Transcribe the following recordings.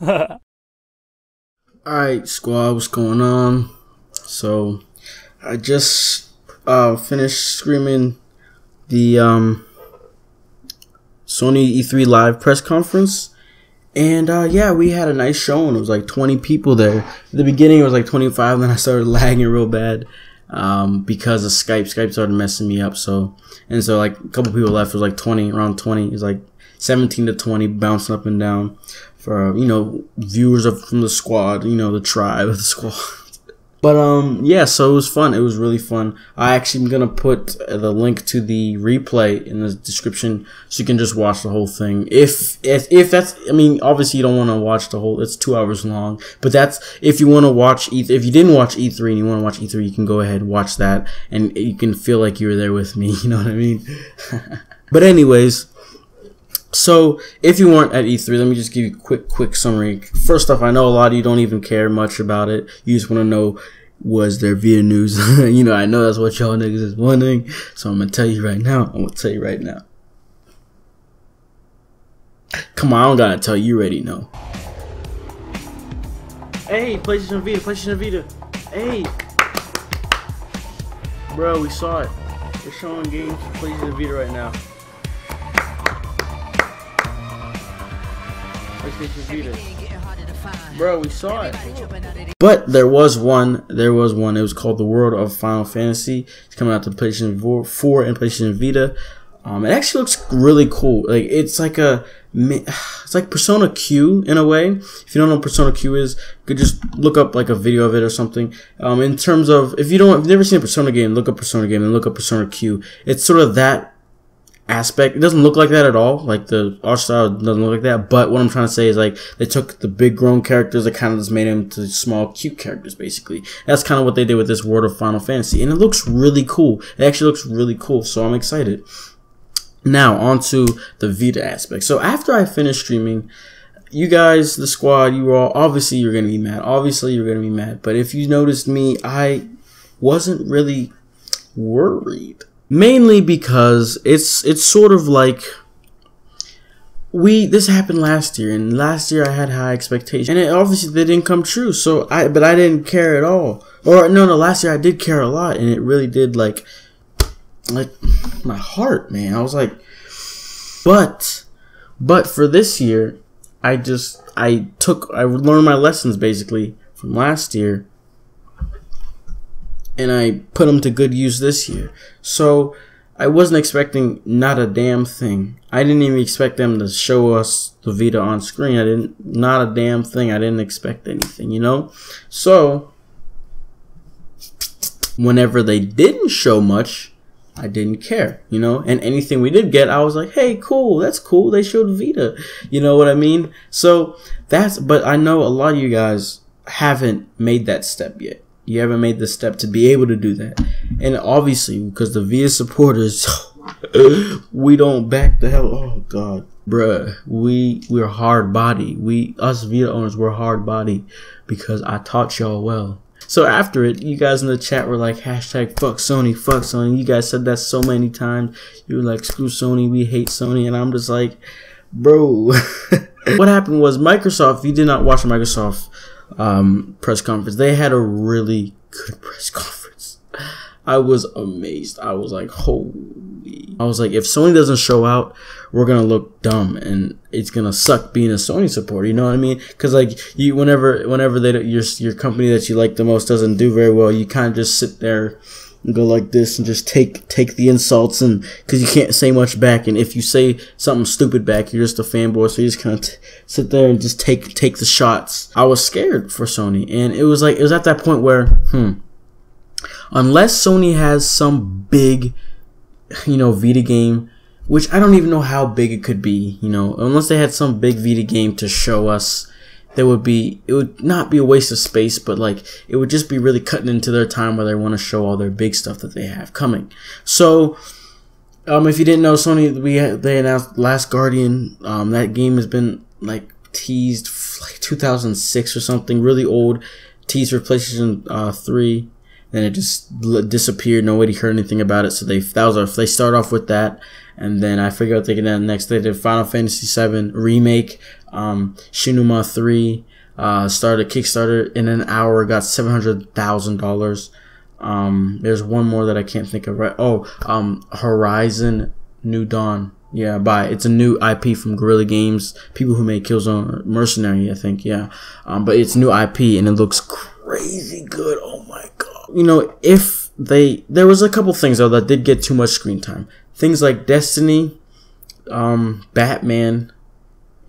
Alright, squad, what's going on? So, I just finished streaming the Sony E3 live press conference. And yeah, we had a nice showing. It was like 20 people there. At the beginning, it was like 25, then I started lagging real bad because of Skype. Skype started messing me up. So like a couple people left. It was like 20, around 20. It was like 17 to 20 bouncing up and down for, viewers from the squad, the tribe of the squad. But yeah, so it was fun. It was really fun. I actually am gonna put the link to the replay in the description so you can just watch the whole thing. If that's, I mean, obviously you don't want to watch the whole. It's 2 hours long. But that's if you want to watch if you didn't watch E3 and you want to watch E3, you can go ahead and watch that, and you can feel like you were there with me. You know what I mean? But anyways. So, if you weren't at E3, let me just give you a quick summary. First off, I know a lot of you don't even care much about it. You just want to know, was there Vita news? I know that's what y'all niggas is wondering. So, I'm going to tell you right now. Come on, I don't got to tell you. You already know. Hey, PlayStation Vita. Hey. Bro, we saw it. They're showing games for PlayStation Vita right now. Bro, we saw it. But there was one. It was called The World of Final Fantasy. It's coming out to PlayStation 4 and PlayStation Vita. It actually looks really cool. Like it's like Persona Q in a way. If you don't know what Persona Q is, you could just look up like a video of it or something. In terms of if you've never seen a Persona game, look up Persona game and look up Persona Q. It's sort of that aspect. It doesn't look like that at all. Like the art style doesn't look like that. But what I'm trying to say is like they took the big grown characters that kind of just made them to small cute characters. Basically, that's kind of what they did with this World of Final Fantasy, and it looks really cool. It actually looks really cool. So I'm excited. Now on to the Vita aspect. So after I finished streaming, you guys, the squad, you were all obviously you're gonna be mad. But if you noticed me, I wasn't really worried. Mainly because it's sort of like this happened last year, and last year I had high expectations, and obviously they didn't come true. So but I didn't care at all. Or no, last year I did care a lot, and it really did like my heart, man. I was like, but for this year, I learned my lessons basically from last year. And I put them to good use this year. So I wasn't expecting not a damn thing. I didn't even expect them to show us the Vita on screen. Not a damn thing. I didn't expect anything, So whenever they didn't show much, I didn't care, And anything we did get, I was like, hey, cool, that's cool. They showed Vita. You know what I mean? So but I know a lot of you guys haven't made that step yet. You haven't made the step to be able to do that. And obviously, because the Vita supporters, we don't back the hell. Oh, God. Bruh, we're hard body. Us Vita owners, we're hard body because I taught y'all well. So after it, you guys in the chat were like, hashtag fuck Sony, fuck Sony. You guys said that so many times. You were like, screw Sony, we hate Sony. And I'm just like, bro. What happened was Microsoft, if you did not watch the Microsoft press conference, they had a really good press conference. I was amazed. I was like, holy. I was like, if Sony doesn't show out, we're gonna look dumb, and it's gonna suck being a Sony supporter. You know what I mean? Because like whenever your company that you like the most doesn't do very well, you kind of just sit there and go like this and just take the insults, and because you can't say much back, and if you say something stupid back, you're just a fanboy, so you just kind of sit there and just take the shots. I was scared for Sony, and it was at that point where unless Sony has some big Vita game, which I don't even know how big it could be, unless they had some big Vita game to show us, it would not be a waste of space, but like it would just be really cutting into their time where they want to show all their big stuff that they have coming. So if you didn't know, Sony, they announced Last Guardian. That game has been like teased like 2006 or something, really old, teased for PlayStation 3. Then it just disappeared. Nobody heard anything about it. So they start off with that, and then I figured out they could next. They did Final Fantasy VII remake. Shinuma 3 started Kickstarter in an hour, got $700,000. There's one more that I can't think of right. Horizon New Dawn. Yeah, it's a new IP from Guerrilla Games, people who made Killzone Mercenary, I think. Yeah, but it's new IP and it looks crazy good. Oh my god. You know, there was a couple things though that did get too much screen time. Things like Destiny, Batman,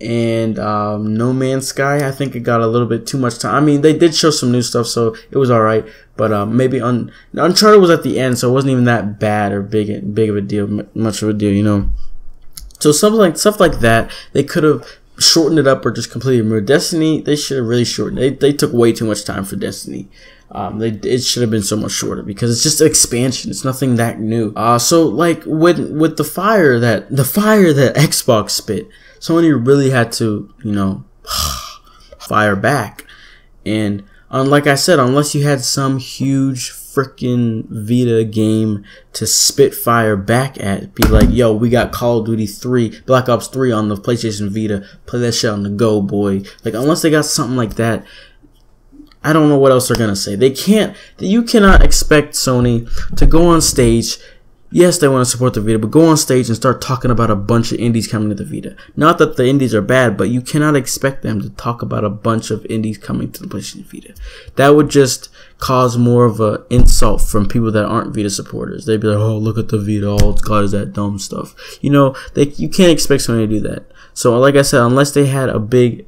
and No Man's Sky. I think it got a little bit too much time. I mean, they did show some new stuff, so it was alright. But maybe Uncharted was at the end, so it wasn't even that bad or big of a deal, much of a deal, you know. So stuff like that, they could have shortened it up or just completely removed. Destiny, they should have really shortened it. They took way too much time for Destiny. It should have been so much shorter because it's just an expansion. It's nothing that new. So like with the fire that Xbox spit, Sony really had to, you know, fire back. And like I said, unless you had some huge freaking Vita game to spit fire back at, be like, yo, we got Call of Duty 3, Black Ops 3 on the PlayStation Vita, play that shit on the go, boy. Like, unless they got something like that, I don't know what else they're gonna say. You cannot expect Sony to go on stage. Yes, they want to support the Vita, but go on stage and start talking about a bunch of indies coming to the Vita. Not that the indies are bad, but you cannot expect them to talk about a bunch of indies coming to the PlayStation Vita. That would just cause more of an insult from people that aren't Vita supporters. They'd be like, oh, look at the Vita, all it's got is that dumb stuff. You know, you can't expect Sony to do that. So, like I said, unless they had a big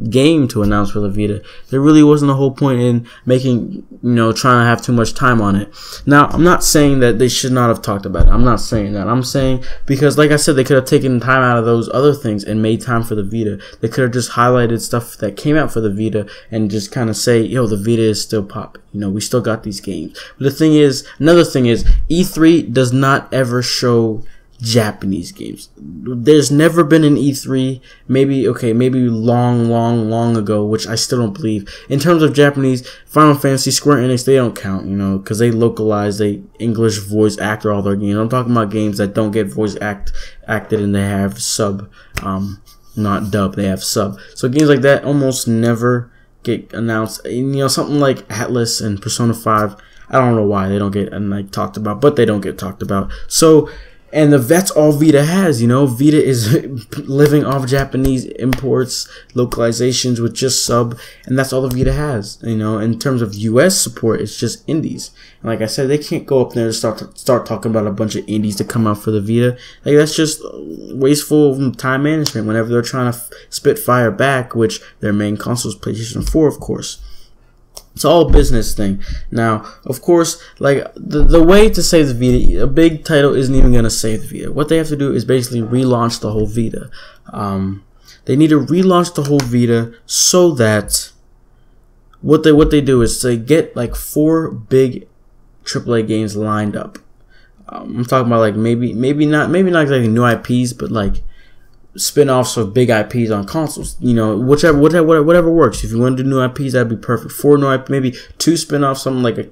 game to announce for the Vita, there really wasn't a whole point in making, you know, trying to have too much time on it. Now, I'm not saying that they should not have talked about it. I'm not saying that. I'm saying because, like I said, they could have taken time out of those other things and made time for the Vita. They could have just highlighted stuff that came out for the Vita and just kind of say, yo, the Vita is still popping. You know, we still got these games. But another thing is, E3 does not ever show Japanese games. There's never been an E3, maybe long ago, which I still don't believe. In terms of Japanese, Final Fantasy, Square Enix, they don't count, you know, because they localize, they English voice actor all their games. I'm talking about games that don't get voice acted and they have sub, not dub, they have sub. So games like that almost never get announced. And, you know, something like Atlas and Persona 5, I don't know why they don't get talked about, but they don't get talked about. So, and that's all Vita has, you know. Vita is living off Japanese imports, localizations with just sub, and that's all the Vita has, you know. In terms of US support, it's just indies. And like I said, they can't go up there and start talking about a bunch of indies to come out for the Vita. Like, that's just wasteful time management whenever they're trying to spit fire back, which their main console is PlayStation 4, of course. It's all a business thing. Now, of course, like the way to save the Vita, a big title isn't even going to save the Vita. What they have to do is basically relaunch the whole Vita. They need to relaunch the whole Vita so that what they do is they get like 4 big AAA games lined up. I'm talking about like maybe not exactly new IPs, but like spin-offs of big IPs on consoles, you know, whatever works. If you want to do new IPs, that'd be perfect. 4 new IPs, maybe 2 spin-offs, something like a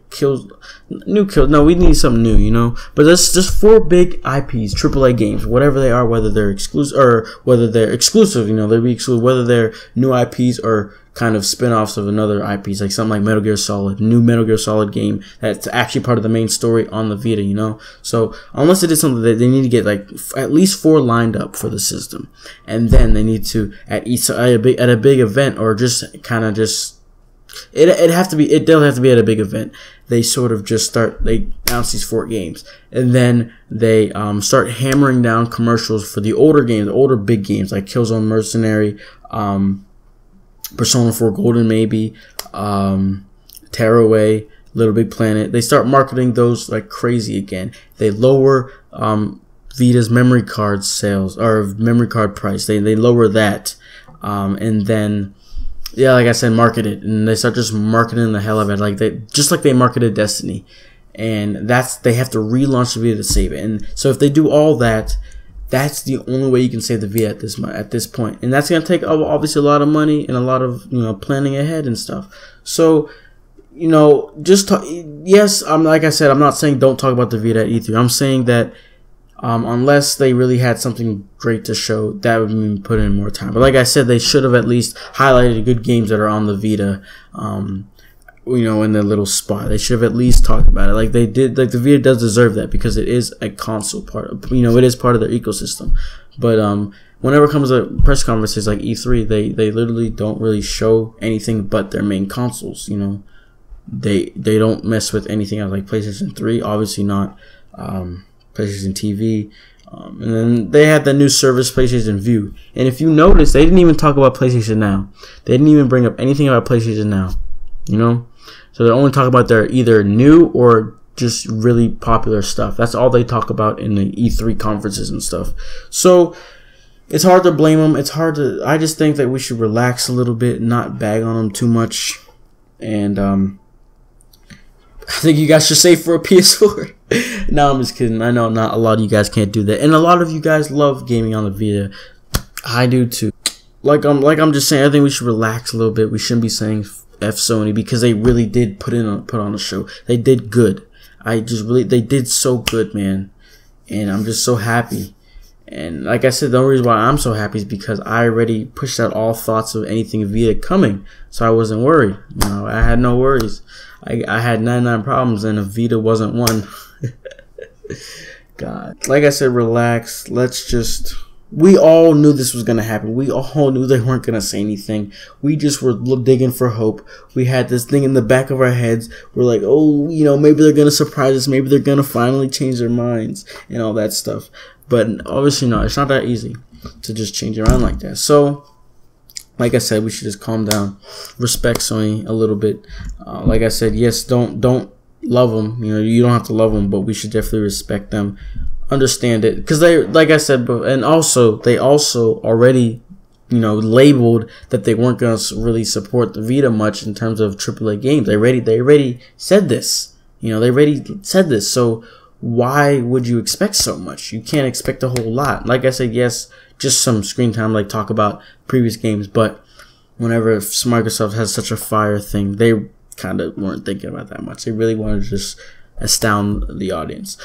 new Kill. No, we need something new, you know. But that's just 4 big IPs, AAA games, whatever they are, whether they're exclusive or whether they're exclusive, you know, they'll be exclusive, whether they're new IPs or kind of spin-offs of another IPs, like something like Metal Gear Solid, new Metal Gear Solid game that's actually part of the main story on the Vita, you know. So unless it is something that they need to get like at least 4 lined up for the system, and then they need to at a big event, or just kind of just they'll have to be at a big event. They sort of just they announce these 4 games, and then they start hammering down commercials for the older games, the older big games like Killzone Mercenary, Persona 4 Golden, maybe Tearaway, Little Big Planet. They start marketing those like crazy again. They lower Vita's memory card sales, or memory card price. They lower that, and then, yeah, like I said, market it, and they start just marketing the hell out of it, like they marketed Destiny, and they have to relaunch the Vita to save it. And so if they do all that, that's the only way you can save the Vita at this point, and that's gonna take obviously a lot of money and a lot of, you know, planning ahead and stuff. So, you know, like I said, I'm not saying don't talk about the Vita at E3. I'm saying that Unless they really had something great to show, that would mean put in more time. But like I said, they should have at least highlighted good games that are on the Vita. You know, in the little spot, they should have at least talked about it, like they did. Like the Vita does deserve that because it is a console part of, you know, it is part of their ecosystem. But whenever it comes to press conferences like E3, they literally don't really show anything but their main consoles. You know, they don't mess with anything else, like PlayStation 3, obviously not. PlayStation TV, and then they had the new service, PlayStation View. And if you notice, they didn't even talk about PlayStation Now. They didn't even bring up anything about PlayStation Now. You know, so they're only talking about their either new or just really popular stuff. That's all they talk about in the E3 conferences and stuff. So it's hard to blame them. It's hard to. I just think that we should relax a little bit, not bag on them too much, and I think you guys should save for a PS4. No, I'm just kidding. I know not a lot of you guys can't do that, and a lot of you guys love gaming on the Vita. I do too. Like I'm just saying, I think we should relax a little bit. We shouldn't be saying F Sony because they really did put on a show. They did good. They did so good, man, and I'm just so happy. And like I said, the only reason why I'm so happy is because I already pushed out all thoughts of anything Vita coming, so I wasn't worried. You know, I had no worries. I had 99 problems, and a Vita wasn't one. God, like I said, relax. We all knew this was gonna happen. We all knew they weren't gonna say anything. We just were digging for hope. We had this thing in the back of our heads. We're like, oh, you know, maybe they're gonna surprise us. Maybe they're gonna finally change their minds and all that stuff. But obviously not. It's not that easy to just change around like that. So, like I said, we should just calm down, respect Sony a little bit. Like I said, yes, don't love them. You know, you don't have to love them, but we should definitely respect them, understand it, because they, like I said, and also they also already, you know, labeled that they weren't gonna really support the Vita much in terms of AAA games. They already said this. You know, they already said this. So why would you expect so much? You can't expect a whole lot. Like I said, yes, just some screen time, like talk about previous games, but whenever Microsoft has such a fire thing, they kind of weren't thinking about that much. They really wanted to just astound the audience.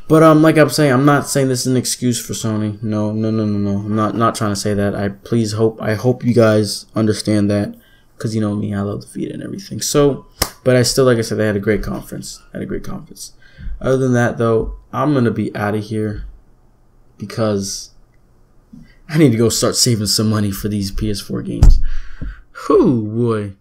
But like I'm saying, I'm not saying this is an excuse for Sony. No. I'm not trying to say that. I hope you guys understand that, because you know me, I love the Vita and everything. So, but I still, like I said, they had a great conference. Other than that, though, I'm gonna be out of here because I need to go start saving some money for these PS4 games. Whew, boy.